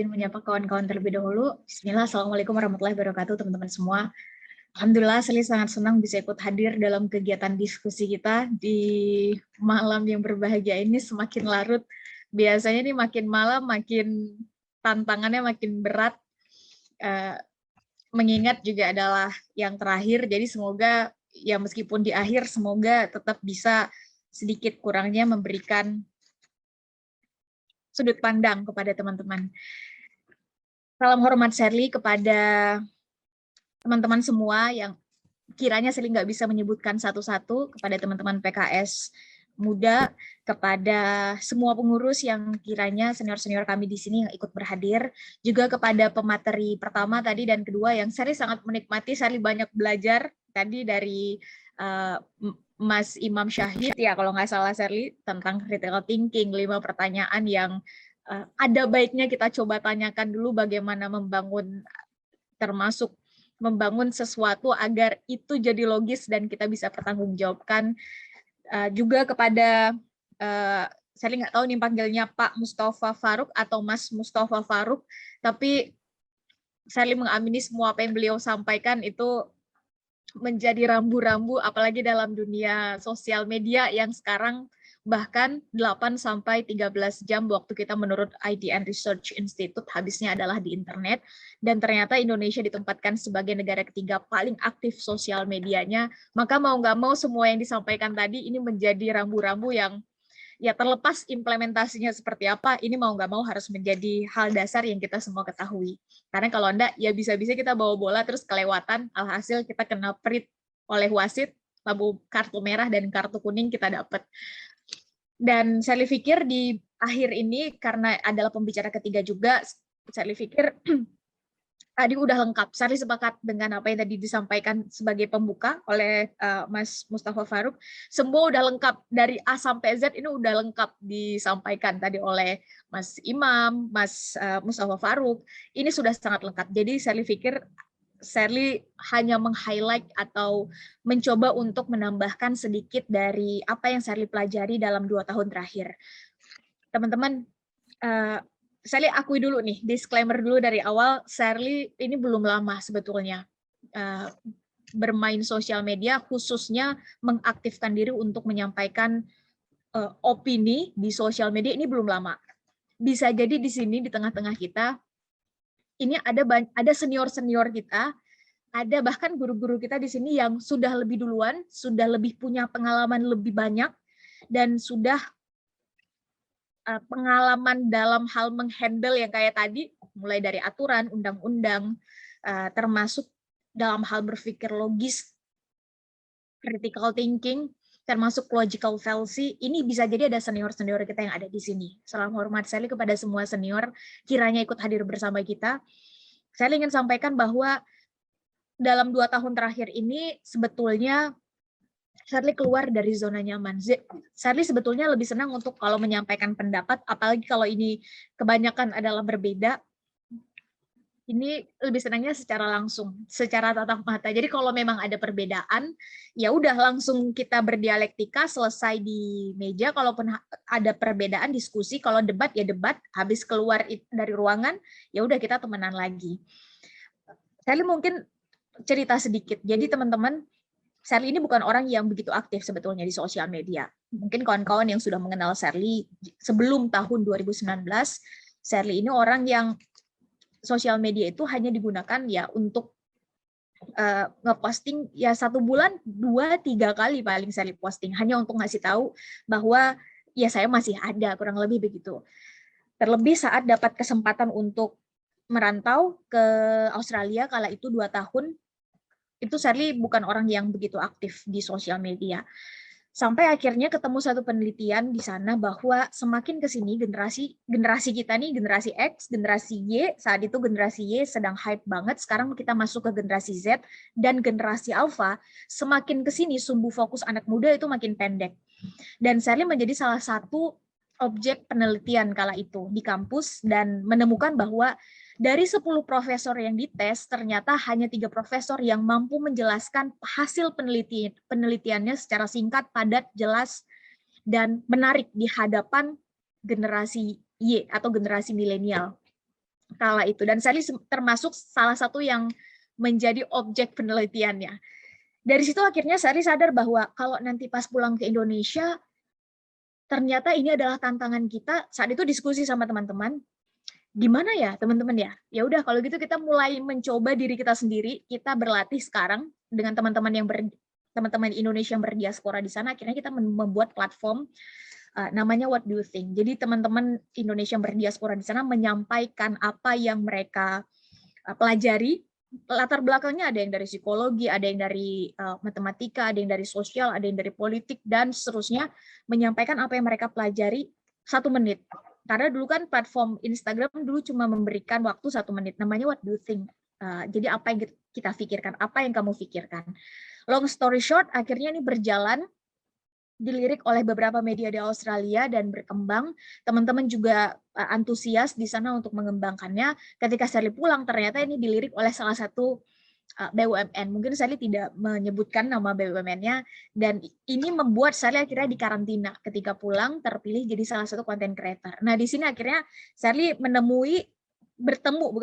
izin menyapa kawan-kawan terlebih dahulu. Bismillah, Assalamualaikum warahmatullahi wabarakatuh, teman-teman semua. Alhamdulillah, saya sangat senang bisa ikut hadir dalam kegiatan diskusi kita di malam yang berbahagia ini. Semakin larut, biasanya nih makin malam, makin tantangannya makin berat. Mengingat juga adalah yang terakhir, jadi semoga ya meskipun di akhir, semoga tetap bisa sedikit kurangnya memberikan sudut pandang kepada teman-teman. Salam hormat Sherly kepada teman-teman semua yang kiranya Sherly nggak bisa menyebutkan satu-satu, kepada teman-teman PKS muda, kepada semua pengurus yang kiranya senior-senior kami di sini yang ikut berhadir, juga kepada pemateri pertama tadi dan kedua yang Sherly sangat menikmati. Sherly banyak belajar tadi dari Mas Imam Syahid, ya kalau nggak salah Sherly, tentang critical thinking, 5 pertanyaan yang ada baiknya kita coba tanyakan dulu bagaimana membangun, termasuk membangun sesuatu agar itu jadi logis dan kita bisa pertanggungjawabkan. Juga kepada, saya nggak tahu nih panggilnya Pak Mustafa Faruk atau Mas Mustafa Faruk, tapi saya mengamini semua apa yang beliau sampaikan itu menjadi rambu-rambu, apalagi dalam dunia sosial media yang sekarang bahkan 8-13 jam waktu kita menurut IDN Research Institute habisnya adalah di internet, dan ternyata Indonesia ditempatkan sebagai negara ketiga paling aktif sosial medianya. Maka mau nggak mau semua yang disampaikan tadi ini menjadi rambu-rambu yang ya terlepas implementasinya seperti apa, ini mau nggak mau harus menjadi hal dasar yang kita semua ketahui. Karena kalau enggak, ya bisa-bisa kita bawa bola terus kelewatan, alhasil kita kena perit oleh wasit, lalu kartu merah dan kartu kuning kita dapat. Dan saya pikir di akhir ini, karena adalah pembicara ketiga juga, saya pikir tadi udah lengkap. Saya sepakat dengan apa yang tadi disampaikan sebagai pembuka oleh Mas Mustafa Faruk. Semua udah lengkap, dari A sampai Z ini udah lengkap disampaikan tadi oleh Mas Imam, Mas Mustafa Faruk. Ini sudah sangat lengkap. Jadi saya pikir Sherly hanya meng-highlight atau mencoba untuk menambahkan sedikit dari apa yang Sherly pelajari dalam 2 tahun terakhir. Teman-teman, Sherly akui dulu nih, disclaimer dulu dari awal, Sherly ini belum lama sebetulnya bermain sosial media, khususnya mengaktifkan diri untuk menyampaikan opini di sosial media ini belum lama. Bisa jadi di sini, di tengah-tengah kita, ini ada senior-senior kita, ada bahkan guru-guru kita di sini yang sudah lebih duluan, sudah lebih punya pengalaman lebih banyak, dan sudah pengalaman dalam hal menghandle yang kayak tadi, mulai dari aturan, undang-undang, termasuk dalam hal berpikir logis, critical thinking, termasuk logical fallacy. Ini bisa jadi ada senior-senior kita yang ada di sini. Salam hormat sekali kepada semua senior, kiranya ikut hadir bersama kita. Saya ingin sampaikan bahwa dalam 2 tahun terakhir ini sebetulnya Sherly keluar dari zona nyaman. Sherly sebetulnya lebih senang untuk kalau menyampaikan pendapat, apalagi kalau ini kebanyakan adalah berbeda, ini lebih senangnya secara langsung, secara tatap mata. Jadi kalau memang ada perbedaan, ya udah langsung kita berdialektika, selesai di meja. Kalaupun ada perbedaan, diskusi. Kalau debat, ya debat. Habis keluar dari ruangan, ya udah kita temenan lagi. Sherly mungkin cerita sedikit. Jadi teman-teman, Sherly ini bukan orang yang begitu aktif sebetulnya di sosial media. Mungkin kawan-kawan yang sudah mengenal Sherly sebelum tahun 2019, Sherly ini orang yang sosial media itu hanya digunakan ya untuk ngeposting ya 1 bulan 2-3 kali paling Sherly posting, hanya untuk ngasih tahu bahwa ya saya masih ada, kurang lebih begitu. Terlebih saat dapat kesempatan untuk merantau ke Australia kala itu 2 tahun, itu Sherly bukan orang yang begitu aktif di sosial media. Sampai akhirnya ketemu satu penelitian di sana bahwa semakin ke sini generasi kita nih, generasi X, generasi Y, saat itu generasi Y sedang hype banget, sekarang kita masuk ke generasi Z dan generasi Alpha, semakin ke sini sumbu fokus anak muda itu makin pendek. Dan Sherly menjadi salah satu objek penelitian kala itu di kampus dan menemukan bahwa dari 10 profesor yang dites, ternyata hanya 3 profesor yang mampu menjelaskan hasil penelitiannya secara singkat, padat, jelas, dan menarik di hadapan generasi Y atau generasi milenial. kala itu. Dan Sally termasuk salah satu yang menjadi objek penelitiannya. Dari situ akhirnya Sally sadar bahwa kalau nanti pas pulang ke Indonesia, ternyata ini adalah tantangan kita. Saat itu diskusi sama teman-teman, gimana ya teman-teman ya? Ya udah kalau gitu kita mulai mencoba diri kita sendiri, kita berlatih sekarang dengan teman-teman Indonesia yang berdiaspora di sana. Akhirnya kita membuat platform namanya What Do You Think. Jadi teman-teman Indonesia yang berdiaspora di sana menyampaikan apa yang mereka pelajari. Latar belakangnya ada yang dari psikologi, ada yang dari matematika, ada yang dari sosial, ada yang dari politik, dan seterusnya, menyampaikan apa yang mereka pelajari 1 menit. Karena dulu kan platform Instagram dulu cuma memberikan waktu 1 menit, namanya What Do You Think. Jadi apa yang kita pikirkan, apa yang kamu pikirkan. Long story short, akhirnya ini berjalan, dilirik oleh beberapa media di Australia dan berkembang. Teman-teman juga antusias di sana untuk mengembangkannya. Ketika Sally pulang, ternyata ini dilirik oleh salah satu BUMN. Mungkin Sally tidak menyebutkan nama BUMN-nya, dan ini membuat Sally akhirnya dikarantina. Ketika pulang, terpilih jadi salah satu content creator. Nah, di sini akhirnya Sally bertemu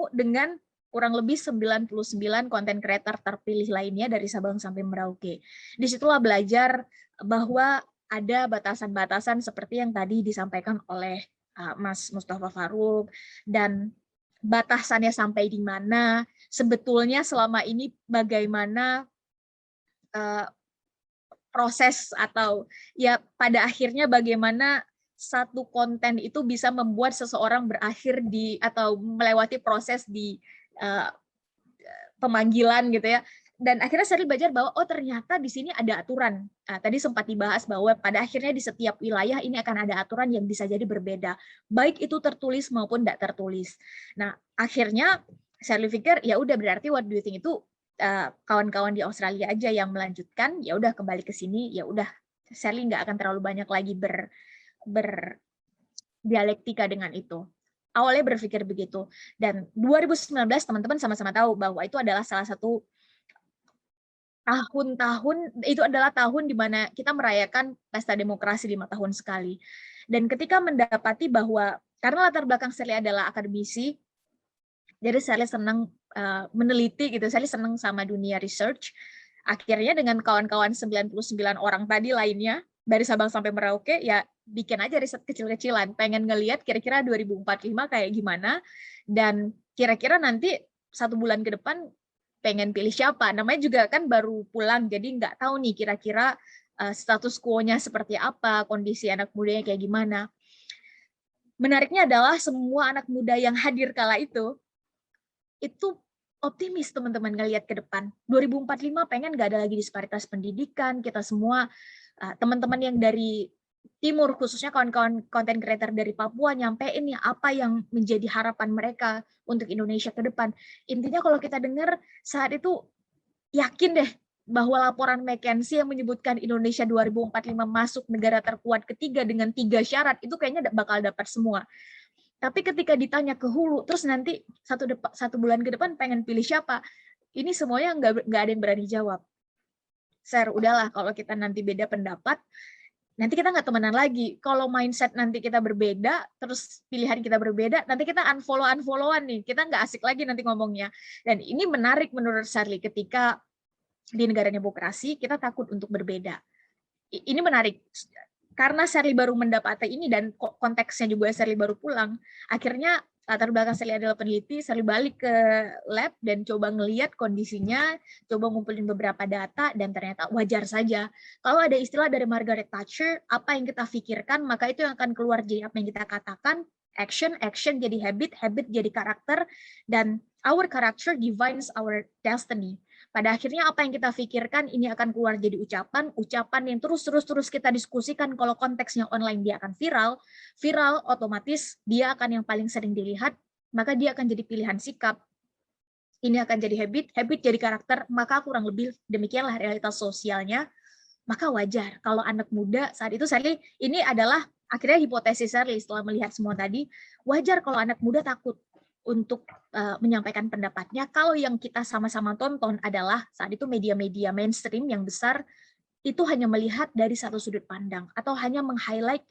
dengan kurang lebih 99 content creator terpilih lainnya dari Sabang sampai Merauke. Disitulah belajar bahwa ada batasan-batasan seperti yang tadi disampaikan oleh Mas Mustafa Faruk, dan batasannya sampai di mana, sebetulnya selama ini bagaimana proses atau ya pada akhirnya bagaimana satu konten itu bisa membuat seseorang berakhir di atau melewati proses di pemanggilan gitu ya. Dan akhirnya Sally belajar bahwa oh ternyata di sini ada aturan. Tadi sempat dibahas bahwa pada akhirnya di setiap wilayah ini akan ada aturan yang bisa jadi berbeda, baik itu tertulis maupun tidak tertulis. Nah, akhirnya Sally pikir ya udah berarti What Do You Think itu kawan-kawan di Australia aja yang melanjutkan, ya udah kembali ke sini, ya udah Sally nggak akan terlalu banyak lagi berdialektika dengan itu. Awalnya berpikir begitu. Dan 2019 teman-teman sama-sama tahu bahwa itu adalah salah satu itu adalah tahun di mana kita merayakan pesta demokrasi 5 tahun sekali. Dan ketika mendapati bahwa karena latar belakang Sally adalah akademisi, jadi Sally senang meneliti gitu, Sally senang sama dunia research. Akhirnya dengan kawan-kawan 99 orang tadi lainnya dari Sabang sampai Merauke, ya bikin aja riset kecil-kecilan, pengen ngelihat kira-kira 2045 kayak gimana, dan kira-kira nanti 1 bulan ke depan pengen pilih siapa. Namanya juga kan baru pulang, jadi nggak tahu nih kira-kira status quo-nya seperti apa, kondisi anak mudanya kayak gimana. Menariknya adalah semua anak muda yang hadir kala itu optimis teman-teman ngelihat ke depan. 2045 pengen nggak ada lagi disparitas pendidikan, kita semua teman-teman yang dari timur, khususnya kawan-kawan content creator dari Papua, nyampein ya apa yang menjadi harapan mereka untuk Indonesia ke depan. Intinya kalau kita dengar saat itu, yakin deh bahwa laporan McKinsey yang menyebutkan Indonesia 2045 masuk negara terkuat ketiga dengan 3 syarat, itu kayaknya bakal dapat semua. Tapi ketika ditanya ke hulu, terus nanti 1 bulan ke depan pengen pilih siapa, ini semuanya nggak ada yang berani jawab. Sir, udahlah kalau kita nanti beda pendapat, nanti kita nggak temenan lagi. Kalau mindset nanti kita berbeda, terus pilihan kita berbeda, nanti kita unfollow-unfollowan nih. Kita nggak asik lagi nanti ngomongnya. Dan ini menarik menurut Sally, ketika di negara demokrasi, kita takut untuk berbeda. Ini menarik. Karena Sally baru mendapati ini, dan konteksnya juga Sally baru pulang, akhirnya latar belakang Sally adalah peneliti, Sally balik ke lab dan coba ngelihat kondisinya, coba ngumpulin beberapa data, dan ternyata wajar saja. Kalau ada istilah dari Margaret Thatcher, apa yang kita pikirkan, maka itu yang akan keluar jadi apa yang kita katakan, action jadi habit jadi karakter, dan our character defines our destiny. Pada akhirnya apa yang kita pikirkan ini akan keluar jadi ucapan yang terus kita diskusikan. Kalau konteksnya online dia akan viral otomatis dia akan yang paling sering dilihat, maka dia akan jadi pilihan sikap. Ini akan jadi habit jadi karakter, maka kurang lebih demikianlah realitas sosialnya. Maka wajar kalau anak muda saat itu, Sally, ini adalah akhirnya hipotesis Sally setelah melihat semua tadi, wajar kalau anak muda takut untuk menyampaikan pendapatnya. Kalau yang kita sama-sama tonton adalah saat itu media-media mainstream yang besar, itu hanya melihat dari satu sudut pandang, atau hanya meng-highlight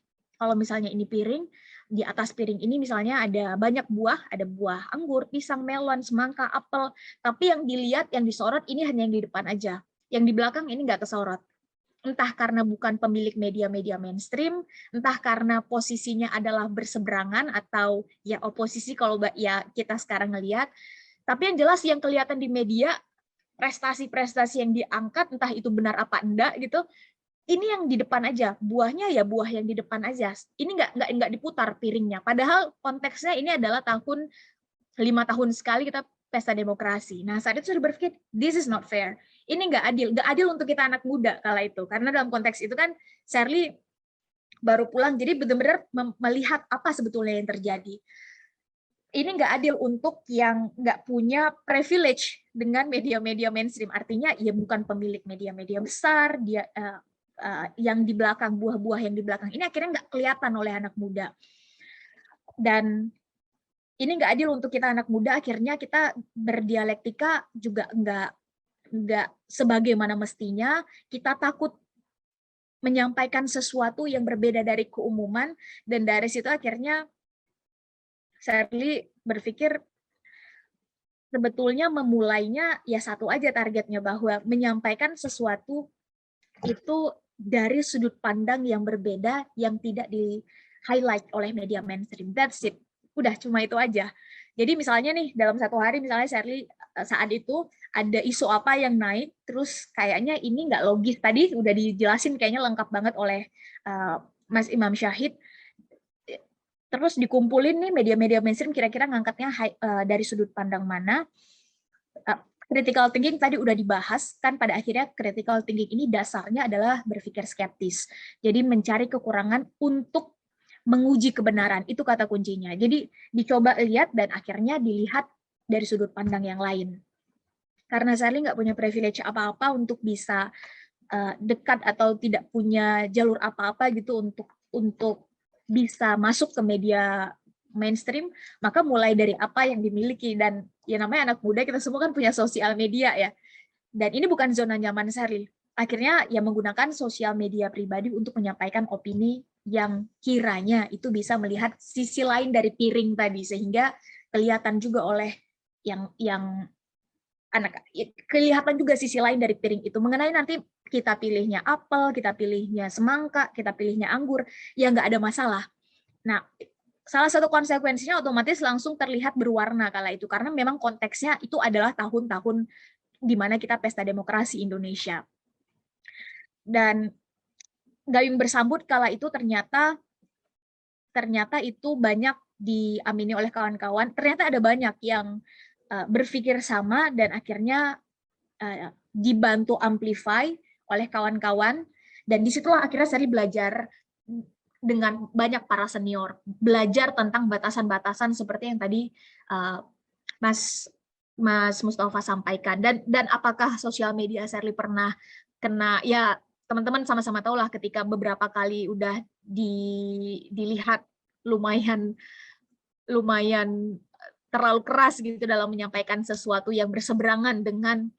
kalau misalnya ini piring, di atas piring ini misalnya ada banyak buah, ada buah anggur, pisang, melon, semangka, apel, tapi yang dilihat, yang disorot ini hanya yang di depan aja. Yang di belakang ini nggak kesorot. Entah karena bukan pemilik media-media mainstream, entah karena posisinya adalah berseberangan atau ya oposisi kalau ya kita sekarang ngelihat. Tapi yang jelas yang kelihatan di media, prestasi-prestasi yang diangkat, entah itu benar apa enggak gitu, ini yang di depan aja, buahnya ya buah yang di depan aja. Ini nggak diputar piringnya. Padahal konteksnya ini adalah 5 tahun sekali kita pesta demokrasi. Nah saat itu sudah berpikir this is not fair. Ini nggak adil untuk kita anak muda kala itu. Karena dalam konteks itu kan Shirley baru pulang, jadi benar-benar melihat apa sebetulnya yang terjadi. Ini nggak adil untuk yang nggak punya privilege dengan media-media mainstream. Artinya ya bukan pemilik media-media besar, dia yang di belakang, buah-buah yang di belakang ini akhirnya nggak kelihatan oleh anak muda. Dan ini nggak adil untuk kita anak muda, akhirnya kita berdialektika juga nggak sebagaimana mestinya, kita takut menyampaikan sesuatu yang berbeda dari keumuman, dan dari situ akhirnya Shirley berpikir sebetulnya memulainya ya satu aja targetnya, bahwa menyampaikan sesuatu itu dari sudut pandang yang berbeda yang tidak di-highlight oleh media mainstream. That's it. Udah cuma itu aja. Jadi misalnya nih dalam satu hari misalnya Shirley saat itu ada isu apa yang naik, terus kayaknya ini nggak logis. Tadi udah dijelasin kayaknya lengkap banget oleh Mas Imam Syahid. Terus dikumpulin nih media-media mainstream kira-kira ngangkatnya dari sudut pandang mana. Critical thinking tadi udah dibahas, kan pada akhirnya critical thinking ini dasarnya adalah berpikir skeptis. Jadi mencari kekurangan untuk menguji kebenaran, itu kata kuncinya. Jadi dicoba lihat dan akhirnya dilihat dari sudut pandang yang lain. Karena Shirley nggak punya privilege apa-apa untuk bisa dekat atau tidak punya jalur apa-apa gitu untuk bisa masuk ke media mainstream, maka mulai dari apa yang dimiliki. Dan ya namanya anak muda, kita semua kan punya sosial media ya, dan ini bukan zona nyaman Shirley. Akhirnya ya menggunakan sosial media pribadi untuk menyampaikan opini yang kiranya itu bisa melihat sisi lain dari piring tadi, sehingga kelihatan juga oleh yang anak, kelihatan juga sisi lain dari piring itu, mengenai nanti kita pilihnya apel, kita pilihnya semangka, kita pilihnya anggur, ya nggak ada masalah. Nah, salah satu konsekuensinya otomatis langsung terlihat berwarna kala itu, karena memang konteksnya itu adalah tahun-tahun di mana kita pesta demokrasi Indonesia. Dan gayung bersambut kala itu ternyata itu banyak diamini oleh kawan-kawan. Ternyata ada banyak yang berpikir sama dan akhirnya dibantu amplify oleh kawan-kawan. Dan disitulah akhirnya saya belajar dengan banyak para senior, belajar tentang batasan-batasan seperti yang tadi Mas Mustafa sampaikan. Dan apakah sosial media Shirley pernah kena, ya teman-teman sama-sama tahu lah, ketika beberapa kali udah dilihat lumayan terlalu keras gitu dalam menyampaikan sesuatu yang berseberangan dengan,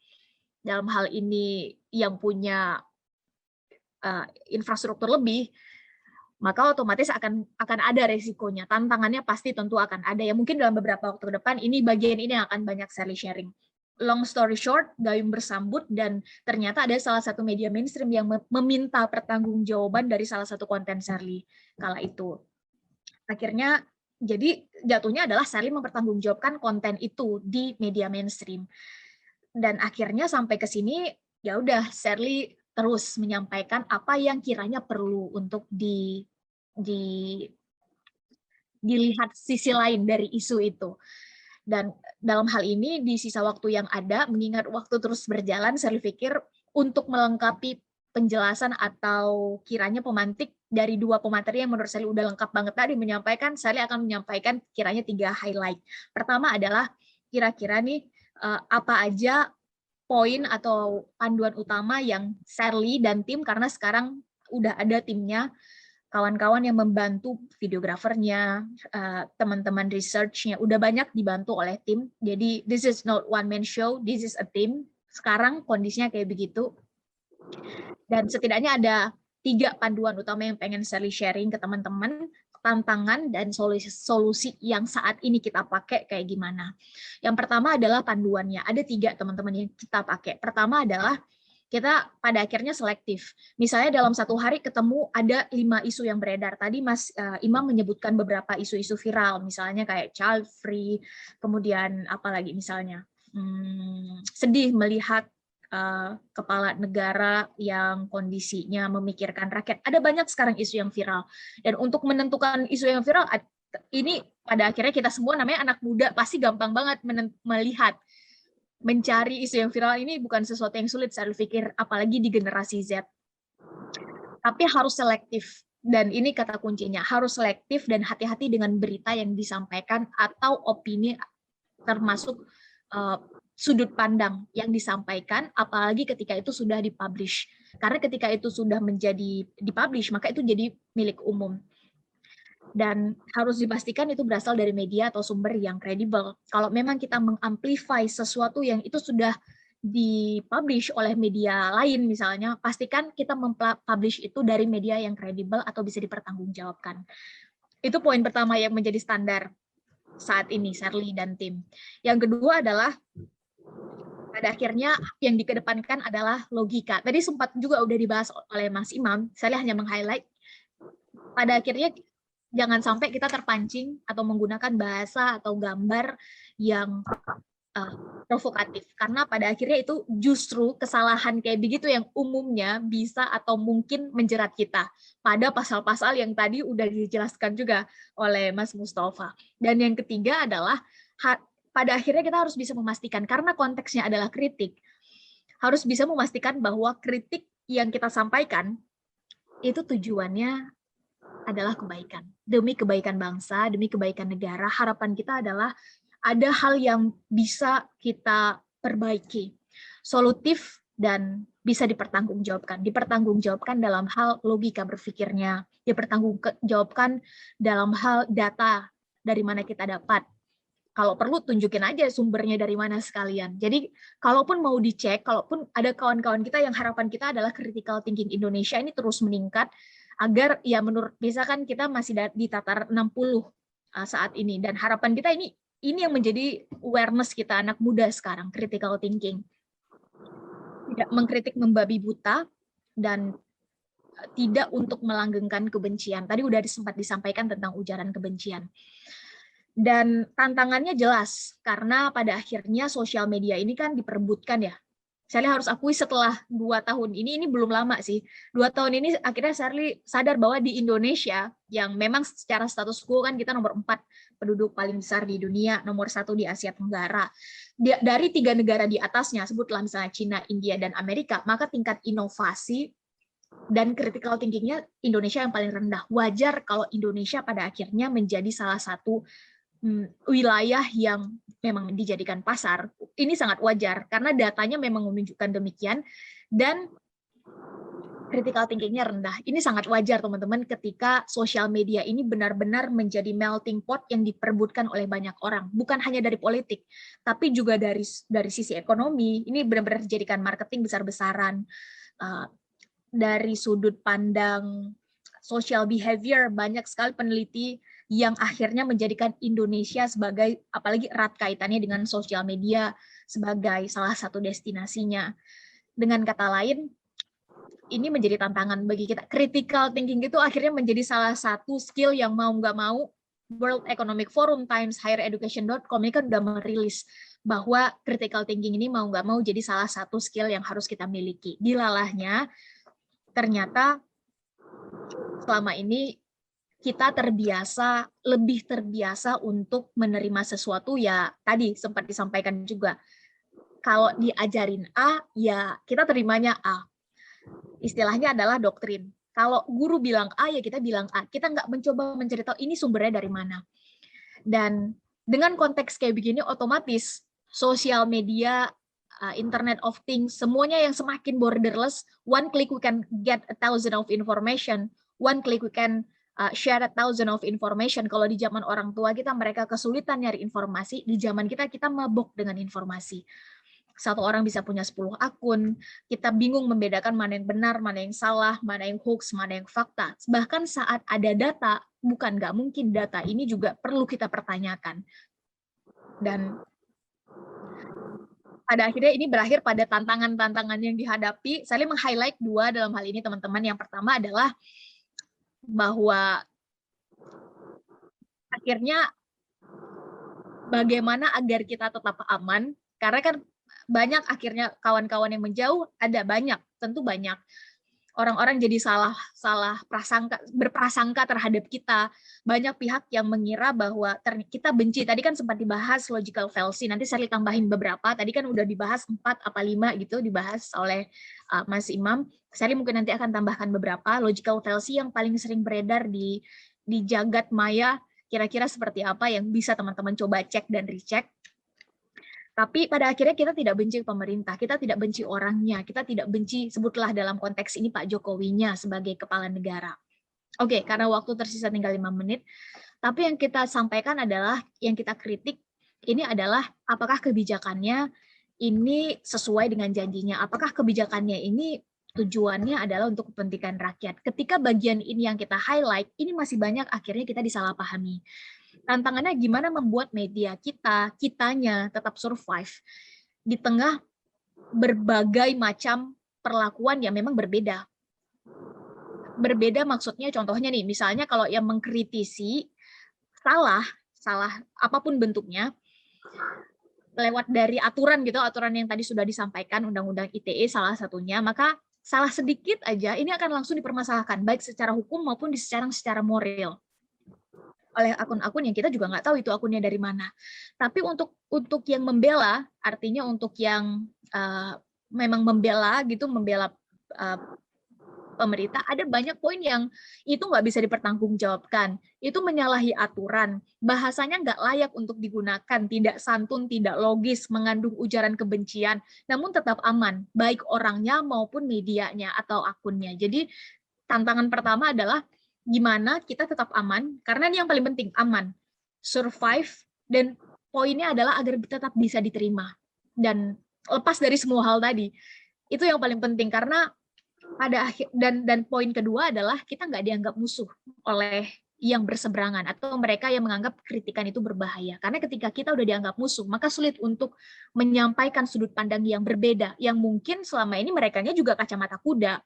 dalam hal ini yang punya infrastruktur lebih, maka otomatis akan ada resikonya. Tantangannya pasti tentu akan ada. Ya mungkin dalam beberapa waktu ke depan ini bagian ini akan banyak Shirley sharing. Long story short, gayung bersambut, dan ternyata ada salah satu media mainstream yang meminta pertanggungjawaban dari salah satu konten Shirley kala itu. Akhirnya jadi jatuhnya adalah Shirley mempertanggungjawabkan konten itu di media mainstream. Dan akhirnya sampai ke sini ya udah Shirley terus menyampaikan apa yang kiranya perlu untuk dilihat sisi lain dari isu itu. Dan dalam hal ini di sisa waktu yang ada, mengingat waktu terus berjalan, Shirley pikir untuk melengkapi penjelasan atau kiranya pemantik dari dua pemateri yang menurut Shirley udah lengkap banget tadi menyampaikan, Shirley akan menyampaikan kiranya 3 highlight. Pertama adalah kira-kira nih apa aja poin atau panduan utama yang Shirley dan tim, karena sekarang udah ada timnya, kawan-kawan yang membantu, videografernya, teman-teman research-nya, udah banyak dibantu oleh tim. Jadi this is not one man show, this is a team. Sekarang kondisinya kayak begitu. Dan setidaknya ada 3 panduan utama yang pengen Sherly sharing ke teman-teman, tantangan dan solusi yang saat ini kita pakai kayak gimana. Yang pertama adalah panduannya. Ada 3 teman-teman yang kita pakai. Pertama adalah kita pada akhirnya selektif. Misalnya dalam satu hari ketemu ada 5 isu yang beredar. Tadi Mas Imam menyebutkan beberapa isu-isu viral, misalnya kayak child free, kemudian apa lagi misalnya, sedih melihat kepala negara yang kondisinya memikirkan rakyat. Ada banyak sekarang isu yang viral. Dan untuk menentukan isu yang viral, ini pada akhirnya kita semua namanya anak muda, pasti gampang banget melihat. Mencari isu yang viral ini bukan sesuatu yang sulit, saya pikir, apalagi di generasi Z. Tapi harus selektif. Dan ini kata kuncinya, harus selektif dan hati-hati dengan berita yang disampaikan atau opini termasuk sudut pandang yang disampaikan, apalagi ketika itu sudah dipublish. Karena ketika itu sudah menjadi dipublish, maka itu jadi milik umum. Dan harus dipastikan itu berasal dari media atau sumber yang kredibel. Kalau memang kita mengamplify sesuatu yang itu sudah dipublish oleh media lain misalnya, pastikan kita mempublish itu dari media yang kredibel atau bisa dipertanggungjawabkan. Itu poin pertama yang menjadi standar saat ini, Sherly dan tim. Yang kedua adalah pada akhirnya yang dikedepankan adalah logika. Tadi sempat juga udah dibahas oleh Mas Imam, saya hanya meng-highlight. Pada akhirnya jangan sampai kita terpancing atau menggunakan bahasa atau gambar yang provokatif. Karena pada akhirnya itu justru kesalahan kayak begitu yang umumnya bisa atau mungkin menjerat kita pada pasal-pasal yang tadi udah dijelaskan juga oleh Mas Mustafa. Dan yang ketiga adalah pada akhirnya kita harus bisa memastikan, karena konteksnya adalah kritik, harus bisa memastikan bahwa kritik yang kita sampaikan itu tujuannya adalah kebaikan. Demi kebaikan bangsa, demi kebaikan negara, harapan kita adalah ada hal yang bisa kita perbaiki, solutif dan bisa dipertanggungjawabkan. Dipertanggungjawabkan dalam hal logika berpikirnya, dipertanggungjawabkan dalam hal data dari mana kita dapat. Kalau perlu tunjukin aja sumbernya dari mana sekalian. Jadi kalaupun mau dicek, kalaupun ada kawan-kawan kita yang harapan kita adalah critical thinking Indonesia ini terus meningkat, agar ya menurut misalkan kita masih di tatar 60 saat ini, dan harapan kita ini yang menjadi awareness kita anak muda sekarang, critical thinking. Tidak mengkritik membabi buta dan tidak untuk melanggengkan kebencian. Tadi udah sempat disampaikan tentang ujaran kebencian. Dan tantangannya jelas, karena pada akhirnya sosial media ini kan diperebutkan ya. Sherly harus akui setelah 2 tahun ini belum lama sih. 2 tahun ini akhirnya Sherly sadar bahwa di Indonesia, yang memang secara status quo kan kita nomor 4 penduduk paling besar di dunia, nomor 1 di Asia Tenggara. Dari 3 negara di atasnya, sebutlah misalnya Cina, India, dan Amerika, maka tingkat inovasi dan critical thinking-nya Indonesia yang paling rendah. Wajar kalau Indonesia pada akhirnya menjadi salah satu wilayah yang memang dijadikan pasar. Ini sangat wajar karena datanya memang menunjukkan demikian, dan critical thinking-nya rendah. Ini sangat wajar teman-teman ketika sosial media ini benar-benar menjadi melting pot yang diperebutkan oleh banyak orang. Bukan hanya dari politik, tapi juga dari sisi ekonomi. Ini benar-benar dijadikan marketing besar-besaran. Dari sudut pandang social behavior, banyak sekali peneliti yang akhirnya menjadikan Indonesia sebagai, apalagi erat kaitannya dengan sosial media, sebagai salah satu destinasinya. Dengan kata lain, ini menjadi tantangan bagi kita. Critical thinking itu akhirnya menjadi salah satu skill yang mau nggak mau, World Economic Forum, Times, highereducation.com ini kan udah merilis bahwa critical thinking ini mau nggak mau jadi salah satu skill yang harus kita miliki. Dilalahnya, ternyata selama ini kita lebih terbiasa untuk menerima sesuatu, ya tadi sempat disampaikan juga. Kalau diajarin A, ya kita terimanya A. Istilahnya adalah doktrin. Kalau guru bilang A, ya kita bilang A. Kita nggak mencoba mencari tahu ini sumbernya dari mana. Dan dengan konteks kayak begini, otomatis sosial media, Internet of Things, semuanya yang semakin borderless. One click we can get 1,000 of information. One click we can share 1,000 of information. Kalau di zaman orang tua kita, mereka kesulitan nyari informasi. Di zaman kita mabok dengan informasi. satu orang bisa punya 10 akun, kita bingung membedakan mana yang benar, mana yang salah, mana yang hoax, mana yang fakta. Bahkan saat ada data, bukan nggak mungkin, data ini juga perlu kita pertanyakan. Dan pada akhirnya ini berakhir pada tantangan-tantangan yang dihadapi. Saya meng-highlight 2 dalam hal ini, teman-teman. Yang pertama adalah bahwa akhirnya bagaimana agar kita tetap aman, karena kan banyak akhirnya kawan-kawan yang menjauh, ada banyak, tentu banyak. Orang-orang jadi salah berprasangka terhadap kita. Banyak pihak yang mengira bahwa kita benci. Tadi kan sempat dibahas logical fallacy, nanti saya tambahin beberapa. Tadi kan udah dibahas 4 apa 5 gitu, dibahas oleh Mas Imam. Saya mungkin nanti akan tambahkan beberapa. Logical fallacy yang paling sering beredar di jagat maya, kira-kira seperti apa yang bisa teman-teman coba cek dan recheck. Tapi pada akhirnya kita tidak benci pemerintah, kita tidak benci orangnya, kita tidak benci, sebutlah dalam konteks ini Pak Jokowinya sebagai kepala negara. Oke, karena waktu tersisa tinggal 5 menit, tapi yang kita sampaikan adalah, yang kita kritik, ini adalah apakah kebijakannya ini sesuai dengan janjinya, apakah kebijakannya ini tujuannya adalah untuk kepentingan rakyat. Ketika bagian ini yang kita highlight, ini masih banyak akhirnya kita disalahpahami. Tantangannya gimana membuat media kitanya tetap survive di tengah berbagai macam perlakuan yang memang berbeda. Berbeda maksudnya contohnya nih, misalnya kalau yang mengkritisi salah apapun bentuknya, lewat dari aturan gitu, aturan yang tadi sudah disampaikan, Undang-Undang ITE salah satunya, maka salah sedikit aja ini akan langsung dipermasalahkan, baik secara hukum maupun secara moral, oleh akun-akun yang kita juga nggak tahu itu akunnya dari mana. Tapi untuk yang membela, artinya untuk yang memang membela gitu, membela pemerintah, ada banyak poin yang itu nggak bisa dipertanggungjawabkan. Itu menyalahi aturan, bahasanya nggak layak untuk digunakan, tidak santun, tidak logis, mengandung ujaran kebencian, namun tetap aman, baik orangnya maupun medianya atau akunnya. Jadi tantangan pertama adalah gimana kita tetap aman, karena ini yang paling penting, aman, survive, dan poinnya adalah agar tetap bisa diterima. Dan lepas dari semua hal tadi, itu yang paling penting, karena pada akhir, dan poin kedua adalah kita nggak dianggap musuh oleh yang berseberangan atau mereka yang menganggap kritikan itu berbahaya. Karena ketika kita udah dianggap musuh, maka sulit untuk menyampaikan sudut pandang yang berbeda, yang mungkin selama ini merekanya juga kacamata kuda.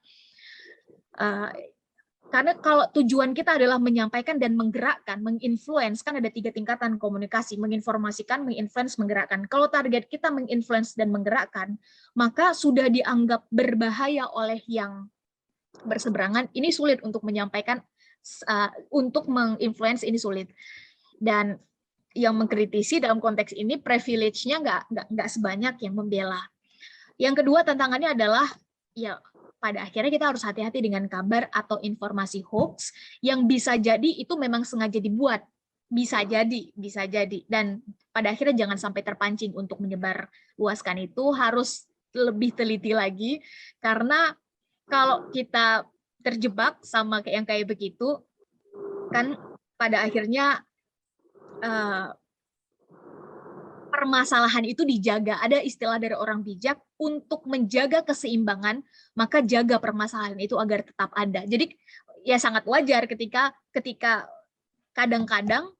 Karena kalau tujuan kita adalah menyampaikan dan menggerakkan, menginfluence, kan ada 3 tingkatan komunikasi, menginformasikan, menginfluence, menggerakkan. Kalau target kita menginfluence dan menggerakkan, maka sudah dianggap berbahaya oleh yang berseberangan, ini sulit untuk menyampaikan, untuk menginfluence ini sulit. Dan yang mengkritisi dalam konteks ini, privilege-nya nggak sebanyak yang membela. Yang kedua tantangannya adalah, ya pada akhirnya kita harus hati-hati dengan kabar atau informasi hoax yang bisa jadi itu memang sengaja dibuat. Bisa jadi. Dan pada akhirnya jangan sampai terpancing untuk menyebar luaskan itu, harus lebih teliti lagi, karena kalau kita terjebak sama yang kayak begitu, kan pada akhirnya permasalahan itu dijaga. Ada istilah dari orang bijak, untuk menjaga keseimbangan, maka jaga permasalahan itu agar tetap ada. Jadi ya sangat wajar ketika kadang-kadang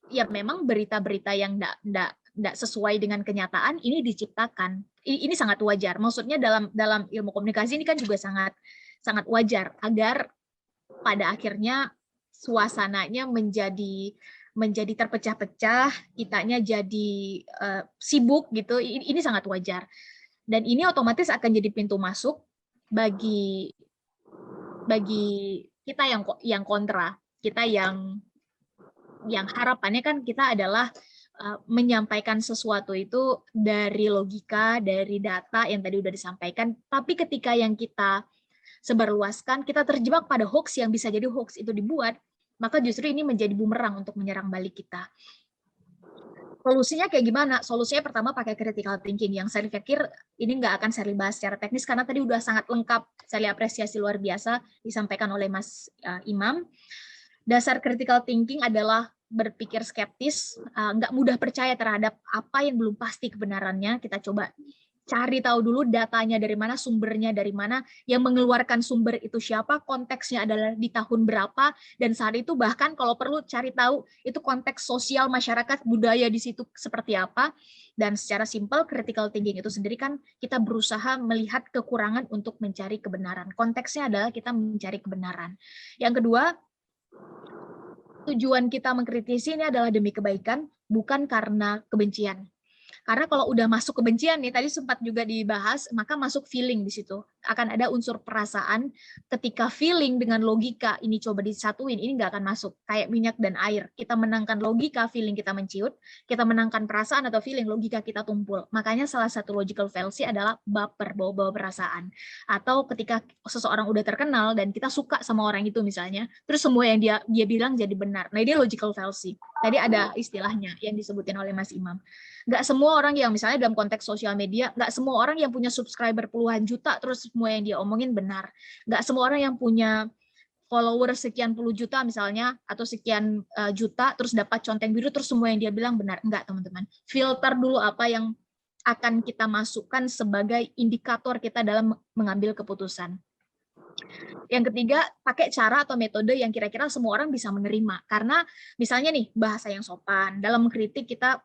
ya memang berita-berita yang tidak sesuai dengan kenyataan ini diciptakan. Ini sangat wajar. Maksudnya dalam ilmu komunikasi ini kan juga sangat wajar agar pada akhirnya suasananya menjadi terpecah-pecah, kitanya jadi sibuk gitu. Ini sangat wajar. Dan ini otomatis akan jadi pintu masuk bagi kita yang kontra, kita yang harapannya kan kita adalah menyampaikan sesuatu itu dari logika, dari data yang tadi udah disampaikan. Tapi ketika yang kita sebarluaskan, kita terjebak pada hoax yang bisa jadi hoax itu dibuat, maka justru ini menjadi bumerang untuk menyerang balik kita. Solusinya kayak gimana? Solusinya pertama pakai critical thinking, yang saya pikir ini nggak akan saya bahas secara teknis karena tadi udah sangat lengkap, saya apresiasi luar biasa disampaikan oleh Mas Imam. Dasar critical thinking adalah berpikir skeptis, nggak mudah percaya terhadap apa yang belum pasti kebenarannya. Kita coba cari tahu dulu datanya dari mana, sumbernya dari mana, yang mengeluarkan sumber itu siapa, konteksnya adalah di tahun berapa, dan saat itu bahkan kalau perlu cari tahu itu konteks sosial masyarakat, budaya di situ seperti apa. Dan secara simpel critical thinking itu sendiri kan kita berusaha melihat kekurangan untuk mencari kebenaran. Konteksnya adalah kita mencari kebenaran. Yang kedua, tujuan kita mengkritisi ini adalah demi kebaikan, bukan karena kebencian. Karena kalau udah masuk kebencian nih, tadi sempat juga dibahas, maka masuk feeling di situ. Akan ada unsur perasaan, ketika feeling dengan logika ini coba disatuin, ini nggak akan masuk. Kayak minyak dan air. Kita menangkan logika, feeling kita menciut. Kita menangkan perasaan atau feeling, logika kita tumpul. Makanya salah satu logical fallacy adalah baper, bawa-bawa perasaan. Atau ketika seseorang udah terkenal dan kita suka sama orang itu misalnya, terus semua yang dia bilang jadi benar. Nah, ini logical fallacy. Tadi ada istilahnya yang disebutin oleh Mas Imam. Nggak semua orang yang misalnya dalam konteks sosial media, nggak semua orang yang punya subscriber puluhan juta, terus semua yang dia omongin benar. Nggak semua orang yang punya follower sekian puluh juta misalnya, atau sekian juta, terus dapat conteng biru, terus semua yang dia bilang benar. Enggak, teman-teman. Filter dulu apa yang akan kita masukkan sebagai indikator kita dalam mengambil keputusan. Yang ketiga, pakai cara atau metode yang kira-kira semua orang bisa menerima. Karena misalnya nih, bahasa yang sopan, dalam kritik kita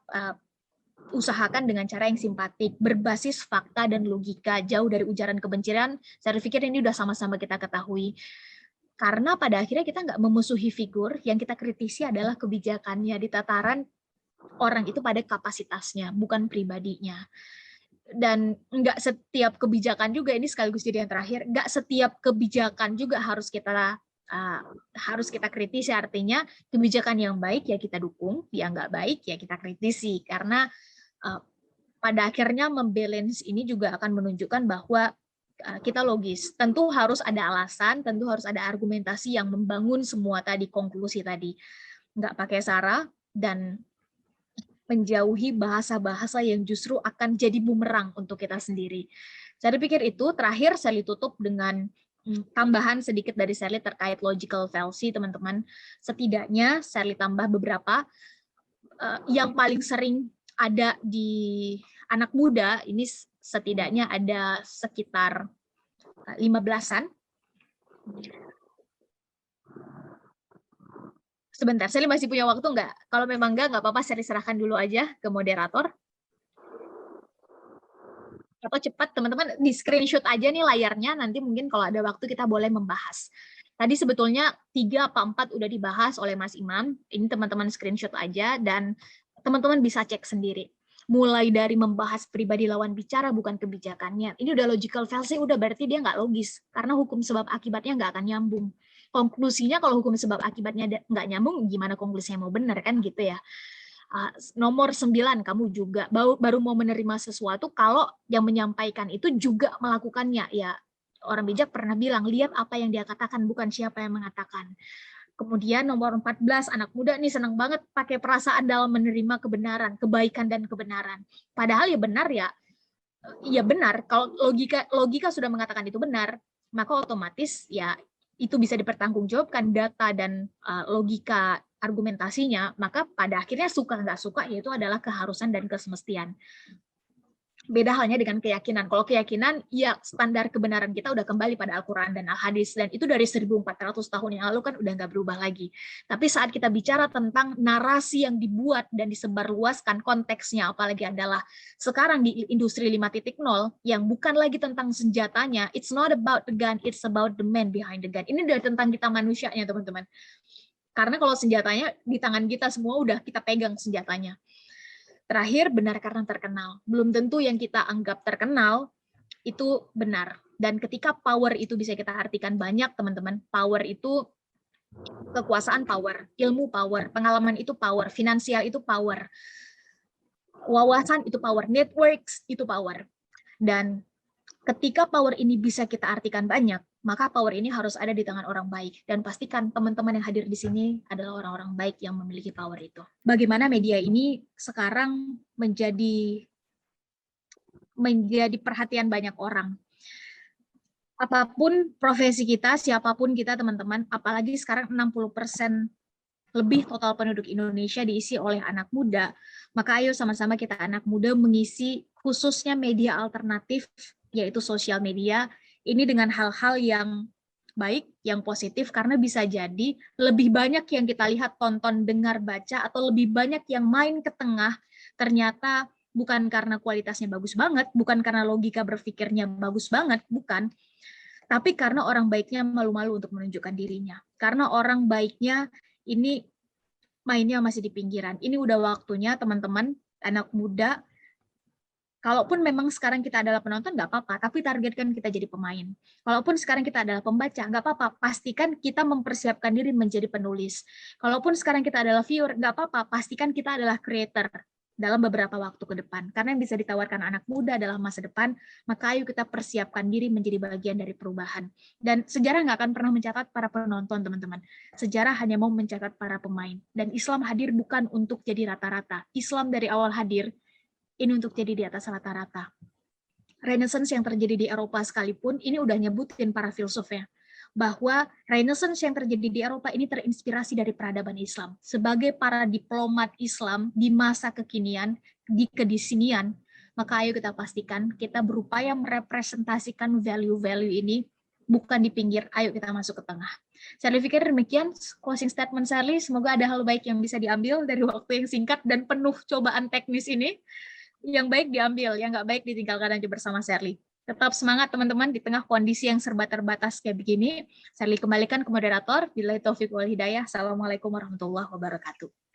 usahakan dengan cara yang simpatik, berbasis fakta dan logika, jauh dari ujaran kebencian. Saya pikir ini udah sama-sama kita ketahui. Karena pada akhirnya kita nggak memusuhi figur, yang kita kritisi adalah kebijakannya di tataran orang itu pada kapasitasnya, bukan pribadinya. Dan nggak setiap kebijakan juga, ini sekaligus jadi yang terakhir, nggak setiap kebijakan juga harus kita kritisi. Artinya kebijakan yang baik ya kita dukung, yang nggak baik ya kita kritisi. Karena pada akhirnya membalance ini juga akan menunjukkan bahwa kita logis. Tentu harus ada alasan, tentu harus ada argumentasi yang membangun semua tadi, konklusi tadi. Nggak pakai sara, dan menjauhi bahasa-bahasa yang justru akan jadi bumerang untuk kita sendiri. Saya pikir itu. Terakhir, saya tutup dengan tambahan sedikit dari Sally terkait logical fallacy, teman-teman. Setidaknya Sally tambah beberapa. Yang paling sering ada di anak muda, ini setidaknya ada sekitar 15-an. Sebentar, Sally masih punya waktu nggak? Kalau memang nggak apa-apa, Sally serahkan dulu aja ke moderator. Atau cepat, teman-teman, di screenshot aja nih layarnya, nanti mungkin kalau ada waktu kita boleh membahas. Tadi sebetulnya 3 apa 4 udah dibahas oleh Mas Imam, ini teman-teman screenshot aja, dan teman-teman bisa cek sendiri. Mulai dari membahas pribadi lawan bicara, bukan kebijakannya. Ini udah logical fallacy, udah berarti dia nggak logis. Karena hukum sebab akibatnya nggak akan nyambung. Konklusinya kalau hukum sebab akibatnya nggak nyambung, gimana konklusinya mau benar, kan gitu ya. Nomor 9, kamu juga baru mau menerima sesuatu kalau yang menyampaikan itu juga melakukannya. Ya, orang bijak pernah bilang, lihat apa yang dia katakan, bukan siapa yang mengatakan. Kemudian nomor 14, anak muda nih senang banget pakai perasaan dalam menerima kebenaran, kebaikan dan kebenaran. Padahal ya benar ya benar. Kalau logika sudah mengatakan itu benar, maka otomatis ya itu bisa dipertanggungjawabkan data dan logika argumentasinya, maka pada akhirnya suka nggak suka yaitu adalah keharusan dan kesemestian. Beda halnya dengan keyakinan. Kalau keyakinan, ya standar kebenaran kita udah kembali pada Al-Quran dan Al-Hadis, dan itu dari 1400 tahun yang lalu kan udah nggak berubah lagi. Tapi saat kita bicara tentang narasi yang dibuat dan disebarluaskan, konteksnya apalagi adalah sekarang di industri 5.0, yang bukan lagi tentang senjatanya, it's not about the gun, it's about the man behind the gun. Ini udah tentang kita manusianya, teman-teman. Karena kalau senjatanya di tangan kita semua, udah kita pegang senjatanya. Terakhir, benar karena terkenal. Belum tentu yang kita anggap terkenal itu benar. Dan ketika power itu bisa kita artikan banyak, teman-teman. Power itu kekuasaan, power, ilmu, power, pengalaman itu power, finansial itu power, wawasan itu power, networks itu power. Dan ketika power ini bisa kita artikan banyak, maka power ini harus ada di tangan orang baik. Dan pastikan teman-teman yang hadir di sini adalah orang-orang baik yang memiliki power itu. Bagaimana media ini sekarang menjadi perhatian banyak orang. Apapun profesi kita, siapapun kita, teman-teman, apalagi sekarang 60% lebih total penduduk Indonesia diisi oleh anak muda, maka ayo sama-sama kita anak muda mengisi khususnya media alternatif, yaitu sosial media, ini dengan hal-hal yang baik, yang positif, karena bisa jadi lebih banyak yang kita lihat, tonton, dengar, baca, atau lebih banyak yang main ke tengah, ternyata bukan karena kualitasnya bagus banget, bukan karena logika berpikirnya bagus banget, bukan, tapi karena orang baiknya malu-malu untuk menunjukkan dirinya. Karena orang baiknya ini mainnya masih di pinggiran. Ini udah waktunya teman-teman, anak muda, kalaupun memang sekarang kita adalah penonton, nggak apa-apa, tapi targetkan kita jadi pemain. Kalaupun sekarang kita adalah pembaca, nggak apa-apa, pastikan kita mempersiapkan diri menjadi penulis. Kalaupun sekarang kita adalah viewer, nggak apa-apa, pastikan kita adalah creator dalam beberapa waktu ke depan. Karena yang bisa ditawarkan anak muda adalah masa depan, maka ayo kita persiapkan diri menjadi bagian dari perubahan. Dan sejarah nggak akan pernah mencatat para penonton, teman-teman. Sejarah hanya mau mencatat para pemain. Dan Islam hadir bukan untuk jadi rata-rata. Islam dari awal hadir, ini untuk jadi di atas rata-rata. Renaissance yang terjadi di Eropa sekalipun, ini udah nyebutin para filsufnya, bahwa Renaissance yang terjadi di Eropa ini terinspirasi dari peradaban Islam. Sebagai para diplomat Islam di masa kekinian, di kedisinian, maka ayo kita pastikan kita berupaya merepresentasikan value-value ini, bukan di pinggir, ayo kita masuk ke tengah. Saya pikir demikian closing statement Sally. Semoga ada hal baik yang bisa diambil dari waktu yang singkat dan penuh cobaan teknis ini. Yang baik diambil, yang nggak baik ditinggalkan aja bersama Sally. Tetap semangat teman-teman di tengah kondisi yang serba terbatas kayak begini. Sally kembalikan ke moderator. Billahi taufiq wal hidayah. Assalamualaikum warahmatullahi wabarakatuh.